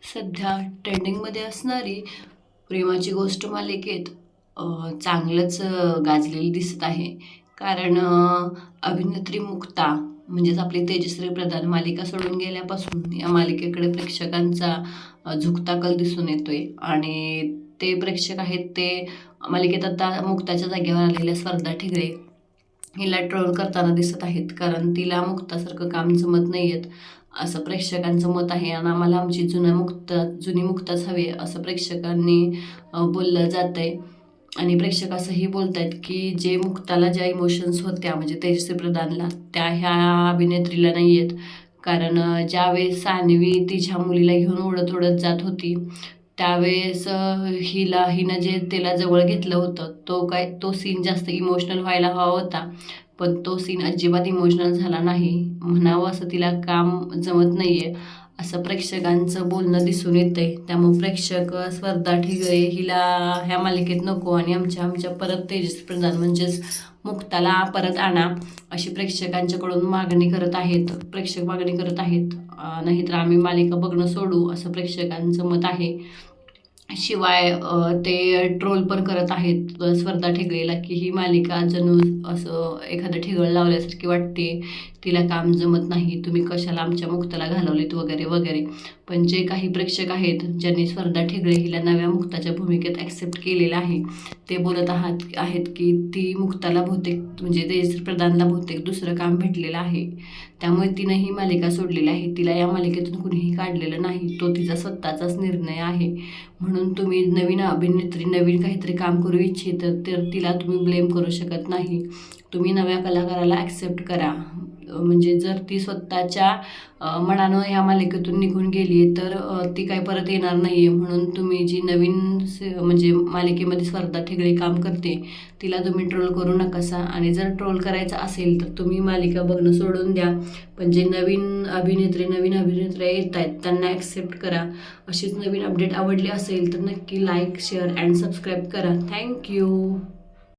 सध्या ट्रेंडिंगमध्ये असणारी प्रेमाची गोष्ट मालिकेत चांगलंच गाजलेली दिसत आहे. कारण अभिनेत्री मुक्ता म्हणजेच आपली तेजश्री प्रधान मालिका सोडून गेल्यापासून या मालिकेकडे प्रेक्षकांचा झुकता कल दिसून येतोय आणि ते प्रेक्षक आहेत ते मालिकेत आता मुक्ताच्या जागेवर आलेल्या स्पर्धा ठिगळे हिला ट्रोल करताना दिसत आहेत. कारण तिला मुक्तासारखं काम जमत नाही आहेत असं प्रेक्षकांचं मत आहे आणि आम्हाला आमची जुनी मुक्ताच हवी असं प्रेक्षकांनी बोललं जात आहे. आणि प्रेक्षक असंही बोलत आहेत की जे मुक्ताला ज्या इमोशन्स होत्या म्हणजे तेजस्वी प्रधानला त्या ह्या अभिनेत्रीला नाही आहेत. कारण ज्यावेळेस सान्वी तिच्या मुलीला घेऊन उडत उडत जात होती त्यावेळेस हिनं जे तिला जवळ घेतलं होतं तो सीन जास्त इमोशनल व्हायला हवा होता. पण तो सीन अजिबात इमोशनल झाला नाही. म्हणावं असं तिला काम जमत नाही आहे असं प्रेक्षकांचं बोलणं दिसून येतंय. त्यामुळे प्रेक्षक स्पर्धा ठिगळे हिला ह्या मालिकेत नको आणि आमच्या परत तेजस्वी प्रधान म्हणजेच मुक्ताला परत आणा अशी प्रेक्षकांच्याकडून मागणी करत आहेत. प्रेक्षक मागणी करत आहेत. नाहीतर आम्ही मालिका बघणं सोडू असं प्रेक्षकांचं मत आहे. शिवाय ते ट्रोल पण करत आहेत स्पर्धा ठिगळेला की ही मालिका जणू असं एखादं ठिगळ लावल्यासारखी वाटते, तिला काम जमत नाही, तुम्ही कशाला आमच्या मुक्ताला घालवलेत वगैरे वगैरे. पण जे काही प्रेक्षक आहेत ज्यांनी स्पर्धा ठिगळे हिला नव्या मुक्ताच्या भूमिकेत ॲक्सेप्ट केलेलं आहे ते बोलत आहेत की ती मुक्ताला बहुतेक म्हणजे तेजश्री प्रधानला बहुतेक दुसरं काम भेटलेलं आहे. त्यामुळे तिनं ही मालिका सोडलेली आहे. तिला या मालिकेतून कुणीही काढलेलं नाही. तो तिचा स्वतःचाच निर्णय आहे. म्हणून तुम्ही नवीन अभिनेत्री नवीन काहीतरी काम करू इच्छित तर तिला तुम्ही ब्लेम करू शकत नाही. तुम्ही नव्या कलाकाराला ॲक्सेप्ट करा. म्हणजे जर ती स्वतःच्या मनानं ह्या मालिकेतून निघून गेली तर ती काही परत येणार नाही आहे. म्हणून तुम्ही जी नवीन म्हणजे मालिकेमध्ये स्पर्धा ठिगळे काम करते तिला तुम्ही ट्रोल करू नकासा. आणि जर ट्रोल करायचं असेल तर तुम्ही मालिका बघणं सोडून द्या. पण जे नवीन अभिनेत्र्या येत आहेत त्यांना ॲक्सेप्ट करा. अशीच नवीन अपडेट आवडली असेल तर नक्की लाईक शेअर अँड सबस्क्राईब करा. थँक्यू.